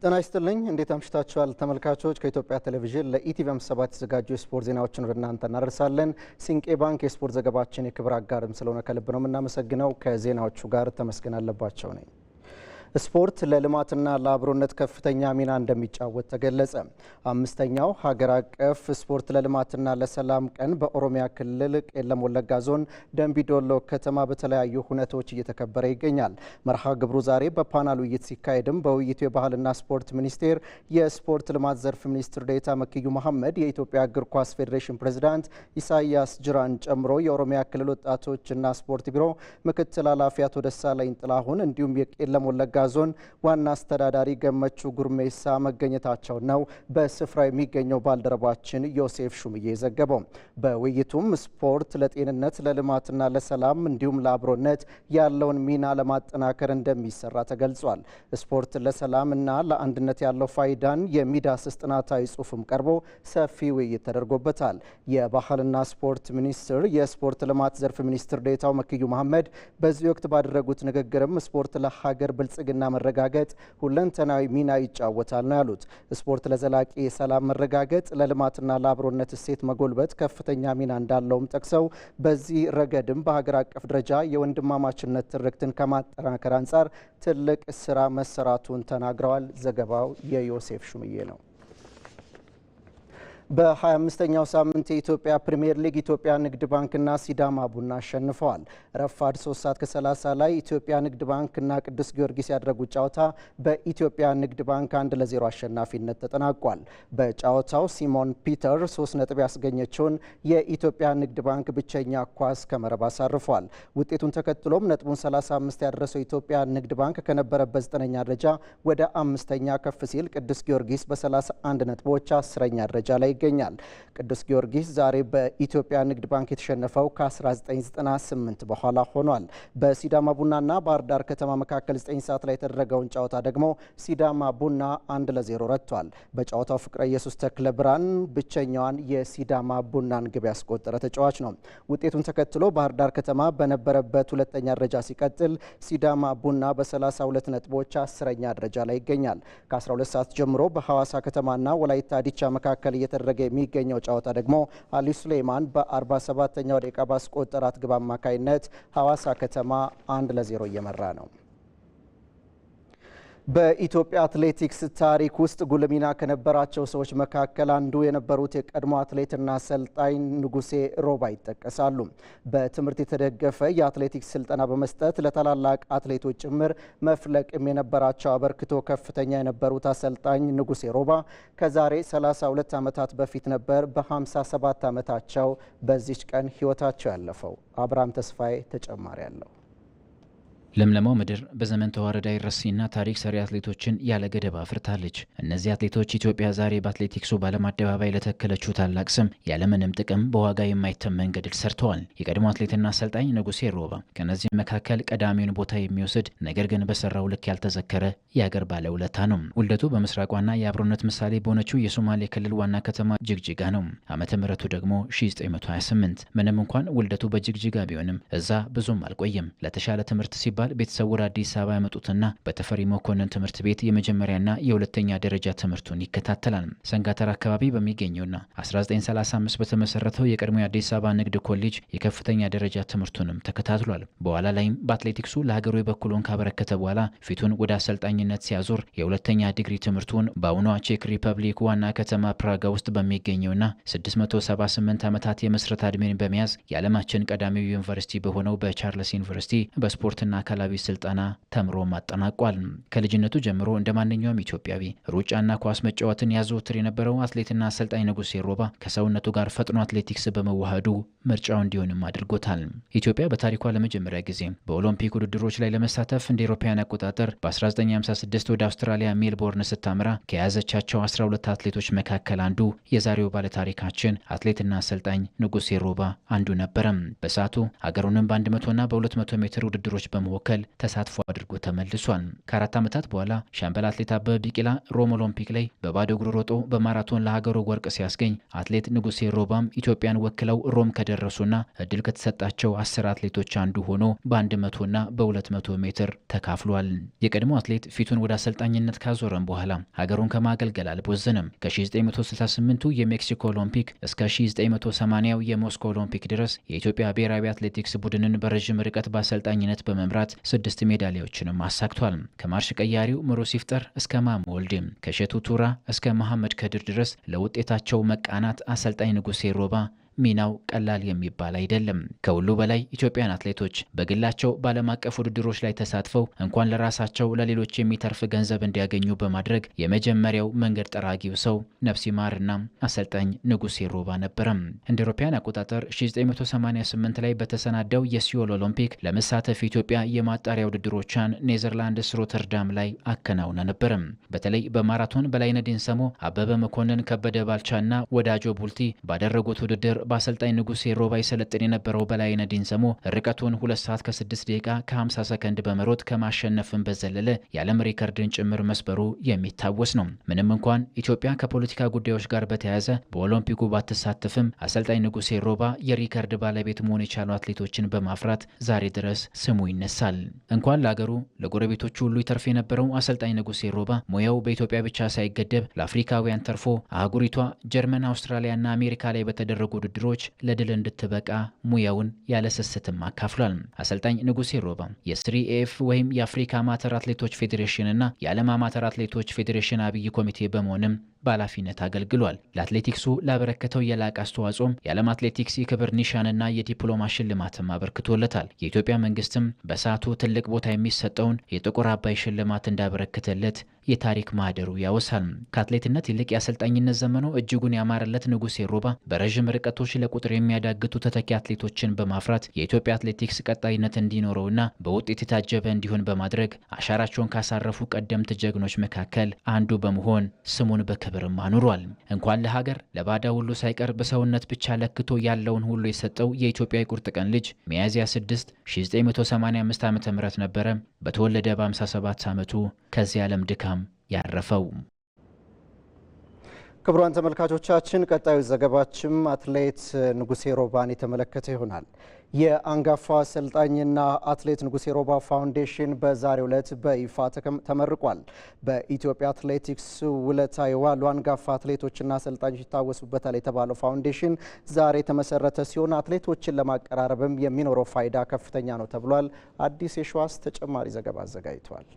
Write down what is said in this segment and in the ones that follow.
ጤና ይስጥልኝ እንዴት አምሽታችኋል ተመልካቾች ከኢትዮጵያ ቴሌቪዥን ለኢቲቪ 7 የተዘጋጁ የስፖርት ዜናዎችን ወደ እናንተ እናደርሳለን። ሲንቄ ባንክ የስፖርት ዘገባችን የክብር አጋርም ስለሆነ ከልብ ነው የምናመሰግነው። ከዜናዎቹ ጋር ተመስገን አለባቸው ነኝ። ስፖርት ለልማትና ለአብሮነት ከፍተኛ ሚና እንደሚጫወት ተገለጸ። አምስተኛው ሀገር አቀፍ ስፖርት ለልማትና ለሰላም ቀን በኦሮሚያ ክልል ቄለም ወለጋ ዞን ደንቢዶሎ ከተማ በተለያዩ ሁነቶች እየተከበረ ይገኛል። መርሃ ግብሩ ዛሬ በፓናል ውይይት ሲካሄድም በውይይቱ የባህልና ስፖርት ሚኒስቴር የስፖርት ልማት ዘርፍ ሚኒስትር ዴኤታ መክዩ መሐመድ፣ የኢትዮጵያ እግር ኳስ ፌዴሬሽን ፕሬዝዳንት ኢሳያስ ጅራን ጨምሮ የኦሮሚያ ክልል ወጣቶችና ስፖርት ቢሮ ምክትል ኃላፊ አቶ ደሳለኝ ጥላሁን እንዲሁም የቄለም ወለጋ ዞን ዋና አስተዳዳሪ ገመቹ ጉርሜሳ መገኘታቸው ነው በስፍራው የሚገኘው ባልደረባችን ዮሴፍ ሹምዬ ዘገበው። በውይይቱም ስፖርት ለጤንነት ለልማትና ለሰላም እንዲሁም ለአብሮነት ያለውን ሚና ለማጠናከር እንደሚሰራ ተገልጿል። ስፖርት ለሰላም እና ለአንድነት ያለው ፋይዳን የሚዳስስ ጥናታዊ ጽሑፍም ቀርቦ ሰፊ ውይይት ተደርጎበታል። የባህልና ስፖርት ሚኒስቴር የስፖርት ልማት ዘርፍ ሚኒስትር ዴኤታው መክዩ መሐመድ በዚህ ወቅት ባደረጉት ንግግርም ስፖርት ለሀገር ብልጽግና መረጋገጥ ሁለንተናዊ ሚና ይጫወታል ነው ያሉት። ስፖርት ለዘላቂ የሰላም መረጋገጥ ለልማትና ለአብሮነት እሴት መጎልበት ከፍተኛ ሚና እንዳለውም ጠቅሰው በዚህ ረገድም በሀገር አቀፍ ደረጃ የወንድማማችነት ትርክትን ከማጠናከር አንጻር ትልቅ ስራ መሰራቱን ተናግረዋል። ዘገባው የዮሴፍ ሹምዬ ነው። በ25ኛው ሳምንት የኢትዮጵያ ፕሪሚየር ሊግ ኢትዮጵያ ንግድ ባንክና ሲዳማ ቡና አሸንፈዋል። ረፋድ 3 ሰዓት ከ30 ላይ ኢትዮጵያ ንግድ ባንክና ቅዱስ ጊዮርጊስ ያደረጉት ጨዋታ በኢትዮጵያ ንግድ ባንክ 1-0 አሸናፊነት ተጠናቋል። በጨዋታው ሲሞን ፒተር 3 ነጥብ ያስገኘችውን የኢትዮጵያ ንግድ ባንክ ብቸኛ ኳስ ከመረብ አሳርፏል። ውጤቱን ተከትሎም ነጥቡን 35 ያደረሰው ኢትዮጵያ ንግድ ባንክ ከነበረበት 9ኛ ደረጃ ወደ 5ኛ ከፍ ሲል ቅዱስ ጊዮርጊስ በ31 ነጥቦች 10ኛ ደረጃ ላይ ይገኛል። ቅዱስ ጊዮርጊስ ዛሬ በኢትዮጵያ ንግድ ባንክ የተሸነፈው ከ1998 በኋላ ሆኗል። በሲዳማ ቡናና ባህር ዳር ከተማ መካከል 9 ሰዓት ላይ የተደረገውን ጨዋታ ደግሞ ሲዳማ ቡና 1-0 ረቷል። በጨዋታው ፍቅረ ኢየሱስ ተክለ ብርሃን ብቸኛዋን የሲዳማ ቡናን ግብ ያስቆጠረ ተጫዋች ነው። ውጤቱን ተከትሎ ባህር ዳር ከተማ በነበረበት 2ኛ ደረጃ ሲቀጥል፣ ሲዳማ ቡና በ32 ነጥቦች 10ኛ ደረጃ ላይ ይገኛል። ከ12 ሰዓት ጀምሮ በሐዋሳ ከተማና ወላይታ ዲቻ መካከል እየተደረገ የሚገኘው ጨዋታ ደግሞ አሊ ሱሌማን በ47ኛው ደቂቃ ባስቆጠራት ግብ አማካይነት ሐዋሳ ከተማ 1-0 እየመራ ነው። በኢትዮጵያ አትሌቲክስ ታሪክ ውስጥ ጉልህ ሚና ከነበራቸው ሰዎች መካከል አንዱ የነበሩት የቀድሞ አትሌትና አሰልጣኝ ንጉሴ ሮባ ይጠቀሳሉ። በትምህርት የተደገፈ የአትሌቲክስ ስልጠና በመስጠት ለታላላቅ አትሌቶች ጭምር መፍለቅም የነበራቸው አበርክቶ ከፍተኛ የነበሩት አሰልጣኝ ንጉሴ ሮባ ከዛሬ 32 ዓመታት በፊት ነበር በ57 ዓመታቸው በዚች ቀን ሕይወታቸው ያለፈው። አብርሃም ተስፋዬ ተጨማሪ አለው። ለምለማው ምድር በዘመን ተዋረዳ ይረሲና ታሪክ ሰሪ አትሌቶችን ያለ ገደብ አፍርታለች። እነዚህ አትሌቶች ኢትዮጵያ ዛሬ በአትሌቲክሱ በዓለም አደባባይ ለተከለችው ታላቅ ስም ያለምንም ጥቅም በዋጋ የማይተመን ገድል ሰርተዋል። የቀድሞ አትሌትና አሰልጣኝ ንጉሴ ሮባ ከነዚህ መካከል ቀዳሚውን ቦታ የሚወስድ ነገር ግን በሰራው ልክ ያልተዘከረ የሀገር ባለውለታ ነው። ውልደቱ በምስራቋና የአብሮነት ምሳሌ በሆነችው የሶማሌ ክልል ዋና ከተማ ጅግጅጋ ነው። ዓመተ ምህረቱ ደግሞ 1928። ምንም እንኳን ውልደቱ በጅግጅጋ ቢሆንም እዛ ብዙም አልቆየም። ለተሻለ ትምህርት ሲባል ቤተሰቡ ወደ አዲስ አበባ ያመጡትና በተፈሪ መኮንን ትምህርት ቤት የመጀመሪያና የሁለተኛ ደረጃ ትምህርቱን ይከታተላል። ሰንጋተራ አካባቢ በሚገኘውና 1935 በተመሰረተው የቀድሞ የአዲስ አበባ ንግድ ኮሌጅ የከፍተኛ ደረጃ ትምህርቱንም ተከታትሏል። በኋላ ላይም በአትሌቲክሱ ለሀገሩ የበኩሉን ካበረከተ በኋላ ፊቱን ወደ አሰልጣኝነት ሲያዞር የሁለተኛ ዲግሪ ትምህርቱን በአሁኗ ቼክ ሪፐብሊክ ዋና ከተማ ፕራጋ ውስጥ በሚገኘውና 678 ዓመታት የመስረታ ዕድሜን በመያዝ የዓለማችን ቀዳሚው ዩኒቨርሲቲ በሆነው በቻርልስ ዩኒቨርሲቲ በስፖርትና አካላዊ ስልጠና ተምሮ ማጠናቋል። ከልጅነቱ ጀምሮ እንደ ማንኛውም ኢትዮጵያዊ ሩጫና ኳስ መጫወትን ያዘወትር የነበረው አትሌትና አሰልጣኝ ንጉሴ ሮባ ከሰውነቱ ጋር ፈጥኖ አትሌቲክስ በመዋሃዱ ምርጫው እንዲሆንም አድርጎታል። ኢትዮጵያ በታሪኳ ለመጀመሪያ ጊዜ በኦሎምፒክ ውድድሮች ላይ ለመሳተፍ እንደ አውሮፓውያን አቆጣጠር በ1956 ወደ አውስትራሊያ ሜልቦርን ስታመራ ከያዘቻቸው 12 አትሌቶች መካከል አንዱ የዛሬው ባለታሪካችን አትሌትና አሰልጣኝ ንጉሴ ሮባ አንዱ ነበረ። በሰዓቱ ሀገሩንም በ100ና በ200 ሜትር ውድድሮች በመወከል በመወከል ተሳትፎ አድርጎ ተመልሷል። ከ4 ዓመታት በኋላ ሻምበል አትሌት አበበ ቢቂላ ሮም ኦሎምፒክ ላይ በባዶ እግሩ ሮጦ በማራቶን ለሀገሩ ወርቅ ሲያስገኝ አትሌት ንጉሴ ሮባም ኢትዮጵያን ወክለው ሮም ከደረሱና እድል ከተሰጣቸው 10 አትሌቶች አንዱ ሆኖ በ100ና በ200 ሜትር ተካፍሏል። የቀድሞ አትሌት ፊቱን ወደ አሰልጣኝነት ካዞረም በኋላ ሀገሩን ከማገልገል አልቦዘነም። ከ1968ቱ የሜክሲኮ ኦሎምፒክ እስከ 1980ው የሞስኮ ኦሎምፒክ ድረስ የኢትዮጵያ ብሔራዊ አትሌቲክስ ቡድንን በረዥም ርቀት በአሰልጣኝነት በመምራት 6 ሜዳሊያዎችንም አሳክቷል። ከማርሽ ቀያሪው ምሩጽ ይፍጠር እስከ ማሞ ወልዴ፣ ከሸቱ ቱራ እስከ መሐመድ ከድር ድረስ ለውጤታቸው መቃናት አሰልጣኝ ንጉሴ ሮባ ሚናው ቀላል የሚባል አይደለም። ከሁሉ በላይ ኢትዮጵያን አትሌቶች በግላቸው በዓለም አቀፍ ውድድሮች ላይ ተሳትፈው እንኳን ለራሳቸው ለሌሎች የሚተርፍ ገንዘብ እንዲያገኙ በማድረግ የመጀመሪያው መንገድ ጠራጊው ሰው ነፍስ ይማርና አሰልጣኝ ንጉሴ ሮባ ነበረም። እንደ አውሮፓውያን አቆጣጠር 1988 ላይ በተሰናዳው የሲኦል ኦሎምፒክ ለመሳተፍ ኢትዮጵያ የማጣሪያ ውድድሮቿን ኔዘርላንድስ ሮተርዳም ላይ አከናውና ነበረም። በተለይ በማራቶን በላይነህ ዲንሰሞ፣ አበበ መኮንን፣ ከበደ ባልቻና ወዳጆ ቡልቲ ባደረጉት ውድድር በአሰልጣኝ ንጉሴ ሮባ ይሰለጥን የነበረው በላይነህ ዲንሰሞ ርቀቱን 2 ሰዓት ከ6 ደቂቃ ከ50 ሰከንድ በመሮጥ ከማሸነፍን በዘለለ የዓለም ሪከርድን ጭምር መስበሩ የሚታወስ ነው። ምንም እንኳን ኢትዮጵያ ከፖለቲካ ጉዳዮች ጋር በተያያዘ በኦሎምፒኩ ባትሳተፍም አሰልጣኝ ንጉሴ ሮባ የሪከርድ ባለቤት መሆን የቻሉ አትሌቶችን በማፍራት ዛሬ ድረስ ስሙ ይነሳል። እንኳን ለአገሩ ለጎረቤቶቹ ሁሉ ይተርፍ የነበረው አሰልጣኝ ንጉሴ ሮባ ሙያው በኢትዮጵያ ብቻ ሳይገደብ ለአፍሪካውያን ተርፎ አህጉሪቷ ጀርመን፣ አውስትራሊያና አሜሪካ ላይ በተደረጉ ውድድሮች ለድል እንድትበቃ ሙያውን ያለስስትም አካፍሏል። አሰልጣኝ ንጉሴ ሮባ የ3ኤፍ ወይም የአፍሪካ አማተር አትሌቶች ፌዴሬሽንና የዓለም አማተር አትሌቶች ፌዴሬሽን አብይ ኮሚቴ በመሆንም በኃላፊነት አገልግሏል። ለአትሌቲክሱ ላበረከተው የላቀ አስተዋጽኦም የዓለም አትሌቲክስ የክብር ኒሻንና የዲፕሎማ ሽልማትም አበርክቶለታል። የኢትዮጵያ መንግስትም በሰዓቱ ትልቅ ቦታ የሚሰጠውን የጥቁር አባይ ሽልማት እንዳበረከተለት የታሪክ ማህደሩ ያወሳል። ከአትሌትነት ይልቅ የአሰልጣኝነት ዘመኑ እጅጉን ያማረለት ንጉሴ ሮባ በረዥም ርቀቶች ለቁጥር የሚያዳግቱ ተተኪ አትሌቶችን በማፍራት የኢትዮጵያ አትሌቲክስ ቀጣይነት እንዲኖረውና በውጤት የታጀበ እንዲሆን በማድረግ አሻራቸውን ካሳረፉ ቀደምት ጀግኖች መካከል አንዱ በመሆን ስሙን በክብርም አኑሯል። እንኳን ለሀገር ለባዳ ሁሉ ሳይቀር በሰውነት ብቻ ለክቶ ያለውን ሁሉ የሰጠው የኢትዮጵያ የቁርጥ ቀን ልጅ ሚያዝያ 6 1985 ዓ.ም ነበረ በተወለደ በ57 ዓመቱ ከዚህ ዓለም ድካም ያረፈው። ክቡራን ተመልካቾቻችን ቀጣዩ ዘገባችም አትሌት ንጉሴ ሮባን የተመለከተ ይሆናል። የአንጋፋ አሰልጣኝና አትሌት ንጉሴ ሮባ ፋውንዴሽን በዛሬው ዕለት በይፋ ተመርቋል። በኢትዮጵያ አትሌቲክስ ውለታ የዋሉ አንጋፋ አትሌቶችና አሰልጣኞች ይታወሱበታል የተባለው ፋውንዴሽን ዛሬ የተመሰረተ ሲሆን አትሌቶችን ለማቀራረብም የሚኖረው ፋይዳ ከፍተኛ ነው ተብሏል። አዲስ የሸዋስ ተጨማሪ ዘገባ አዘጋጅቷል።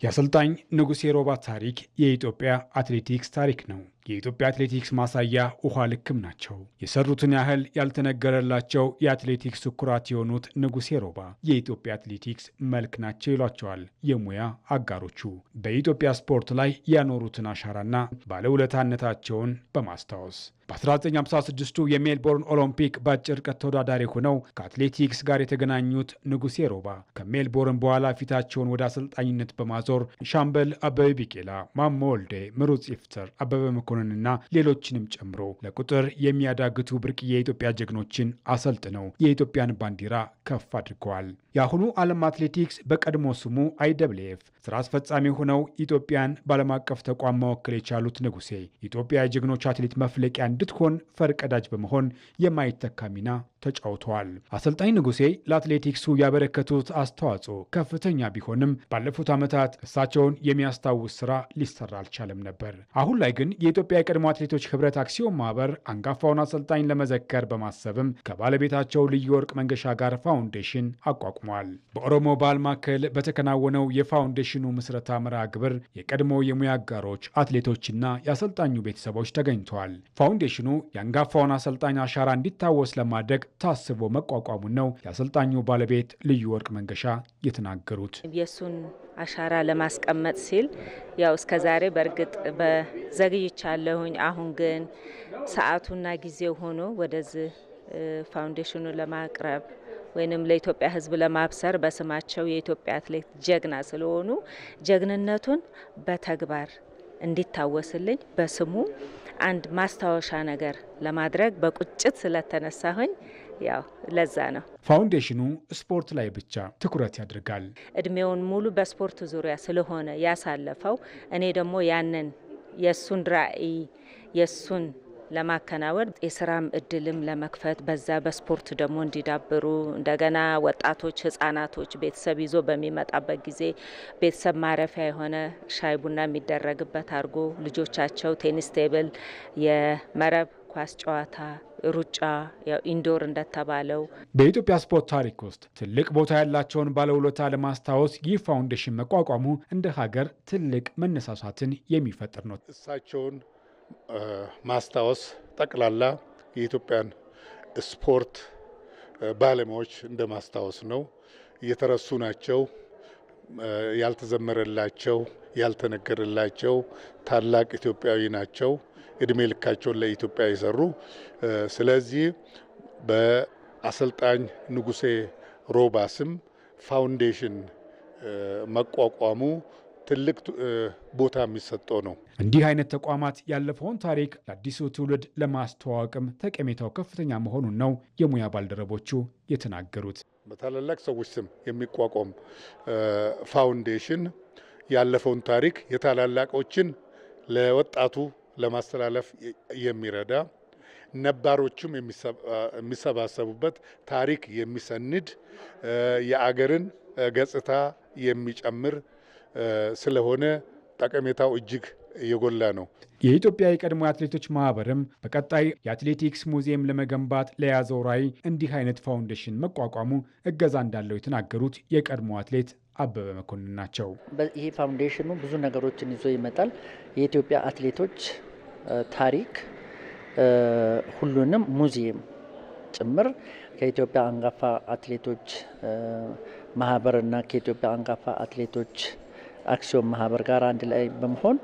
የአሰልጣኝ ንጉሴ ሮባ ታሪክ የኢትዮጵያ አትሌቲክስ ታሪክ ነው። የኢትዮጵያ አትሌቲክስ ማሳያ ውሃ ልክም ናቸው። የሰሩትን ያህል ያልተነገረላቸው የአትሌቲክስ ኩራት የሆኑት ንጉሴ ሮባ የኢትዮጵያ አትሌቲክስ መልክ ናቸው ይሏቸዋል የሙያ አጋሮቹ። በኢትዮጵያ ስፖርት ላይ ያኖሩትን አሻራና ባለውለታነታቸውን በማስታወስ በ1956ቱ የሜልቦርን ኦሎምፒክ በአጭር ርቀት ተወዳዳሪ ሆነው ከአትሌቲክስ ጋር የተገናኙት ንጉሴ ሮባ ከሜልቦርን በኋላ ፊታቸውን ወደ አሰልጣኝነት በማዞር ሻምበል አበበ ቢቂላ፣ ማሞ ወልዴ፣ ምሩጽ ይፍጠር፣ አበበ መኮንንና ሌሎችንም ጨምሮ ለቁጥር የሚያዳግቱ ብርቅዬ የኢትዮጵያ ጀግኖችን አሰልጥነው የኢትዮጵያን ባንዲራ ከፍ አድርገዋል። የአሁኑ ዓለም አትሌቲክስ በቀድሞ ስሙ IAAF ስራ አስፈጻሚ ሆነው ኢትዮጵያን በዓለም አቀፍ ተቋም መወከል የቻሉት ንጉሴ ኢትዮጵያ የጀግኖች አትሌት መፍለቂያ እንድትሆን ፈርቀዳጅ በመሆን የማይተካ ሚና ተጫውተዋል። አሰልጣኝ ንጉሴ ለአትሌቲክሱ ያበረከቱት አስተዋጽኦ ከፍተኛ ቢሆንም ባለፉት ዓመታት እሳቸውን የሚያስታውስ ስራ ሊሰራ አልቻለም ነበር። አሁን ላይ ግን የኢትዮጵያ የቀድሞ አትሌቶች ህብረት አክሲዮን ማህበር አንጋፋውን አሰልጣኝ ለመዘከር በማሰብም ከባለቤታቸው ልዩ ወርቅ መንገሻ ጋር ፋውንዴሽን አቋቁሟል። በኦሮሞ ባህል ማዕከል በተከናወነው የፋውንዴሽኑ ምስረታ መርሃ ግብር የቀድሞ የሙያ አጋሮች፣ አትሌቶችና የአሰልጣኙ ቤተሰቦች ተገኝተዋል። ፋውንዴሽኑ የአንጋፋውን አሰልጣኝ አሻራ እንዲታወስ ለማድረግ ታስቦ መቋቋሙን ነው የአሰልጣኙ ባለቤት ልዩ ወርቅ መንገሻ የተናገሩት። የሱን አሻራ ለማስቀመጥ ሲል ያው እስከዛሬ በእርግጥ በዘግይቻለሁኝ። አሁን ግን ሰዓቱና ጊዜው ሆኖ ወደዚህ ፋውንዴሽኑ ለማቅረብ ወይንም ለኢትዮጵያ ሕዝብ ለማብሰር በስማቸው የኢትዮጵያ አትሌት ጀግና ስለሆኑ ጀግንነቱን በተግባር እንዲታወስልኝ በስሙ አንድ ማስታወሻ ነገር ለማድረግ በቁጭት ስለተነሳሁኝ ያው ለዛ ነው ፋውንዴሽኑ ስፖርት ላይ ብቻ ትኩረት ያደርጋል። እድሜውን ሙሉ በስፖርት ዙሪያ ስለሆነ ያሳለፈው እኔ ደግሞ ያንን የሱን ራዕይ የሱን ለማከናወን የስራም እድልም ለመክፈት በዛ በስፖርት ደግሞ እንዲዳብሩ እንደገና ወጣቶች ህጻናቶች ቤተሰብ ይዞ በሚመጣበት ጊዜ ቤተሰብ ማረፊያ የሆነ ሻይ ቡና የሚደረግበት አድርጎ ልጆቻቸው ቴኒስ ቴብል፣ የመረብ ኳስ ጨዋታ፣ ሩጫ ያው ኢንዶር እንደተባለው በኢትዮጵያ ስፖርት ታሪክ ውስጥ ትልቅ ቦታ ያላቸውን ባለውለታ ለማስታወስ ይህ ፋውንዴሽን መቋቋሙ እንደ ሀገር ትልቅ መነሳሳትን የሚፈጥር ነው። እሳቸውን ማስታወስ ጠቅላላ የኢትዮጵያን ስፖርት ባለሙያዎች እንደ ማስታወስ ነው። እየተረሱ ናቸው፣ ያልተዘመረላቸው፣ ያልተነገረላቸው ታላቅ ኢትዮጵያዊ ናቸው። እድሜ ልካቸውን ለኢትዮጵያ የሰሩ። ስለዚህ በአሰልጣኝ ንጉሴ ሮባ ስም ፋውንዴሽን መቋቋሙ ትልቅ ቦታ የሚሰጠው ነው። እንዲህ አይነት ተቋማት ያለፈውን ታሪክ ለአዲሱ ትውልድ ለማስተዋወቅም ጠቀሜታው ከፍተኛ መሆኑን ነው የሙያ ባልደረቦቹ የተናገሩት። በታላላቅ ሰዎች ስም የሚቋቋም ፋውንዴሽን ያለፈውን ታሪክ የታላላቆችን ለወጣቱ ለማስተላለፍ የሚረዳ ነባሮችም የሚሰባሰቡበት ታሪክ የሚሰንድ የአገርን ገጽታ የሚጨምር ስለሆነ ጠቀሜታው እጅግ የጎላ ነው። የኢትዮጵያ የቀድሞ አትሌቶች ማህበርም በቀጣይ የአትሌቲክስ ሙዚየም ለመገንባት ለያዘው ራዕይ እንዲህ አይነት ፋውንዴሽን መቋቋሙ እገዛ እንዳለው የተናገሩት የቀድሞ አትሌት አበበ መኮንን ናቸው። ይሄ ፋውንዴሽኑ ብዙ ነገሮችን ይዞ ይመጣል። የኢትዮጵያ አትሌቶች ታሪክ ሁሉንም ሙዚየም ጭምር ከኢትዮጵያ አንጋፋ አትሌቶች ማህበርና ከኢትዮጵያ አንጋፋ አትሌቶች አክሲዮን ማህበር ጋር አንድ ላይ በመሆን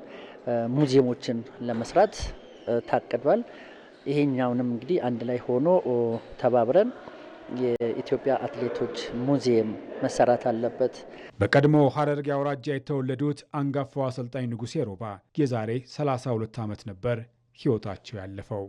ሙዚየሞችን ለመስራት ታቅዷል። ይሄኛውንም እንግዲህ አንድ ላይ ሆኖ ተባብረን የኢትዮጵያ አትሌቶች ሙዚየም መሰራት አለበት። በቀድሞ ሀረርጌ አውራጃ የተወለዱት አንጋፋው አሰልጣኝ ንጉሴ ሮባ የዛሬ 32 ዓመት ነበር ህይወታቸው ያለፈው።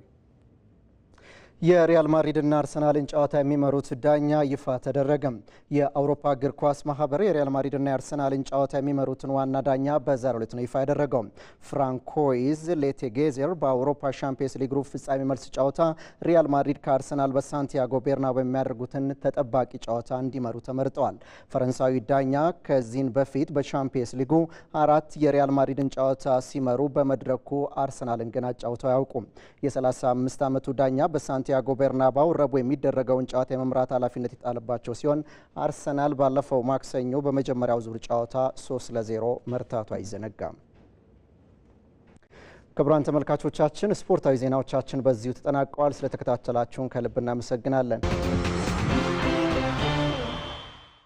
የሪያል ማድሪድና አርሰናልን ጨዋታ የሚመሩት ዳኛ ይፋ ተደረገም። የአውሮፓ እግር ኳስ ማህበር የሪያል ማድሪድና የአርሰናልን ጨዋታ የሚመሩትን ዋና ዳኛ በዛሬው ዕለት ነው ይፋ ያደረገው። ፍራንኮይዝ ሌቴጌዜር በአውሮፓ ሻምፒየንስ ሊግ ሩብ ፍጻሜ መልስ ጨዋታ ሪያል ማድሪድ ከአርሰናል በሳንቲያጎ ቤርናቦ የሚያደርጉትን ተጠባቂ ጨዋታ እንዲመሩ ተመርጠዋል። ፈረንሳዊ ዳኛ ከዚህን በፊት በሻምፒየንስ ሊጉ 4 የሪያል ማድሪድን ጨዋታ ሲመሩ በመድረኩ አርሰናልን ግን አጫውተው አያውቁም። የ35 ዓመቱ ዳኛ በሳንቲያጎ ቤርናባው ረቡዕ የሚደረገውን ጨዋታ የመምራት ኃላፊነት የጣለባቸው ሲሆን አርሰናል ባለፈው ማክሰኞ በመጀመሪያው ዙር ጨዋታ 3-0 መርታቱ አይዘነጋም። ክቡራን ተመልካቾቻችን ስፖርታዊ ዜናዎቻችን በዚሁ ተጠናቀዋል። ስለተከታተላችሁን ከልብ እናመሰግናለን።